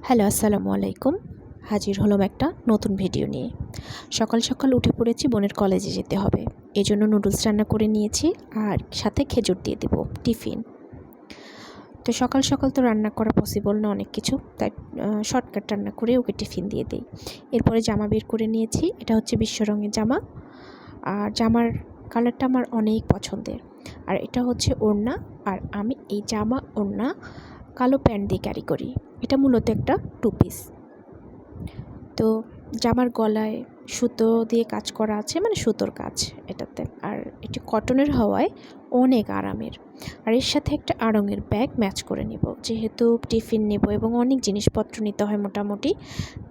Hello, আসসালামু আলাইকুম। হাজির হলাম একটা নতুন ভিডিও নিয়ে। সকাল সকাল উঠে পড়েছি, বোনের কলেজে যেতে হবে। এজন্য নুডলস রান্না করে নিয়েছি আর সাথে খেজুর দিয়ে দেব টিফিন। তো সকাল সকাল তো রান্না করা পসিবল না অনেক কিছু, তাই শর্টকাট রান্না করে ওকে টিফিন দিয়ে দেই। এরপরে জামা বের করে নিয়েছি। এটা হচ্ছে বিশ্ব রঙের জামা, আর জামার কালারটা আমার অনেক পছন্দের। আর এটা হচ্ছে ওড়না, আর আমি এই জামা ওড়না কালো প্যান্ট দিয়ে ক্যারি করি। এটা মূলত একটা টু পিস। তো জামার গলায় সুতো দিয়ে কাজ করা আছে, মানে সুতোর কাজ এটাতে, আর এটি কটনের হওয়ায় অনেক আরামের। আর এর সাথে একটা আড়ঙের ব্যাগ ম্যাচ করে নিব, যেহেতু টিফিন নেব এবং অনেক জিনিসপত্র নিতে হয় মোটামুটি,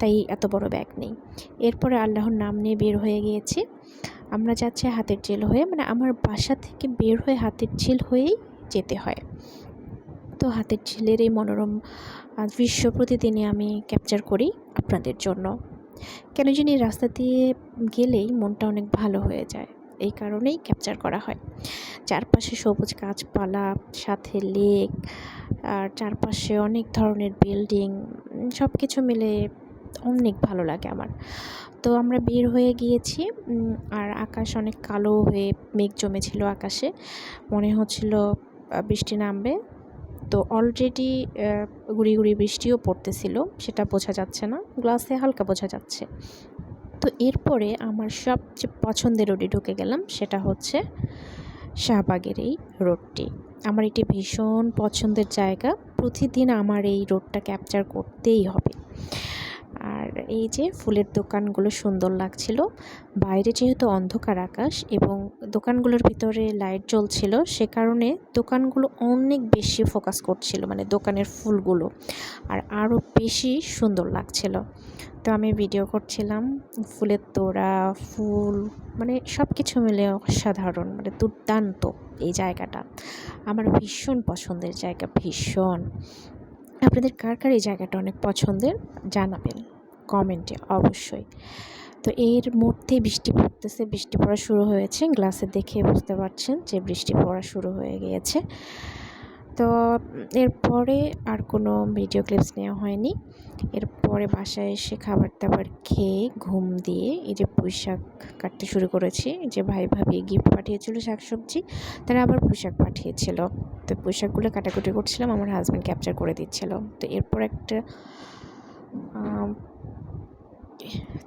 তাই এত বড় ব্যাগ নেই। এরপরে আল্লাহর নাম নিয়ে বের হয়ে গিয়েছি। আমরা যাচ্ছি হাতের ঝিল হয়ে, মানে আমার বাসা থেকে বের হয়ে হাতের ঝিল হয়েই যেতে হয়। তো হাতের ঝিলের এই মনোরম দৃশ্য প্রতিদিনই আমি ক্যাপচার করি আপনাদের জন্য। কেন জানি রাস্তা দিয়ে গেলেই মনটা অনেক ভালো হয়ে যায়, এই কারণেই ক্যাপচার করা হয়। চারপাশে সবুজ গাছপালা, সাথে লেক, আর চারপাশে অনেক ধরনের বিল্ডিং, সব কিছু মিলে অনেক ভালো লাগে আমার। তো আমরা বের হয়ে গিয়েছি, আর আকাশ অনেক কালো হয়ে মেঘ জমেছিল আকাশে, মনে হচ্ছিল বৃষ্টি নামবে। তো অলরেডি গুঁড়ি গুঁড়ি বৃষ্টিও পড়তেছিল, সেটা বোঝা যাচ্ছে না, গ্লাসে হালকা বোঝা যাচ্ছে। তো এরপরে আমার সবচেয়ে পছন্দের রোডে ঢুকে গেলাম, সেটা হচ্ছে শাহবাগের এই রোডটি। আমার এটি ভীষণ পছন্দের জায়গা, প্রতিদিন আমার এই রোডটা ক্যাপচার করতেই হবে। আর এই যে ফুলের দোকানগুলো সুন্দর লাগছিল, বাইরে যেহেতু অন্ধকার আকাশ এবং দোকানগুলোর ভিতরে লাইট জ্বলছিল, সে কারণে দোকানগুলো অনেক বেশি ফোকাস করছিল, মানে দোকানের ফুলগুলো, আর আরও বেশি সুন্দর লাগছিল। তো আমি ভিডিও করছিলাম, ফুলের তোড়া, ফুল, মানে সব কিছু মিলে অসাধারণ, মানে দুর্দান্ত এই জায়গাটা। আমার ভীষণ পছন্দের জায়গা, ভীষণ। আপনাদের কার কার এই জায়গাটা অনেক পছন্দের জানাবেন কমেন্টে অবশ্যই। তো এর মধ্যে বৃষ্টি পড়তেছে, বৃষ্টি পড়া শুরু হয়েছে, গ্লাসে দেখে বুঝতে পারছেন যে বৃষ্টি পড়া শুরু হয়ে গিয়েছে। তো এরপরে আর কোনো ভিডিও ক্লিপস নেওয়া হয়নি। এরপরে বাসায় এসে খাবার দাবার খেয়ে ঘুম দিয়ে এই যে পুঁইশাক কাটতে শুরু করেছি। যে ভাই ভাবি গিফট পাঠিয়েছিল শাকসবজি, তারা আবার পুঁইশাক পাঠিয়েছিল। তো পুঁইশাকগুলো কাটাকুটি করছিলাম, আমার হাজব্যান্ড ক্যাপচার করে দিচ্ছিল। তো এরপর একটা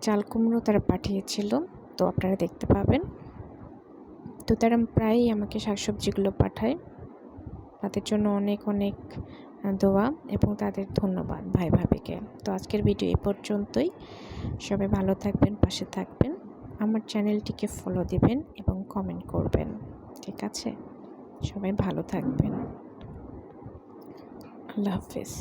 চাল কুমড়ো তারা পাঠিয়েছিল, তো আপনারা দেখতে পাবেন। তো তারা প্রায়ই আমাকে শাকসবজিগুলো পাঠায়, তাদের জন্য অনেক অনেক দোয়া এবং তাদের ধন্যবাদ ভাই ভাবিকে। তো আজকের ভিডিও এই পর্যন্তই। সবাই ভালো থাকবেন, পাশে থাকবেন, আমার চ্যানেলটিকে ফলো দিবেন এবং কমেন্ট করবেন, ঠিক আছে? সবাই ভালো থাকবেন। আল্লাহ হাফেজ।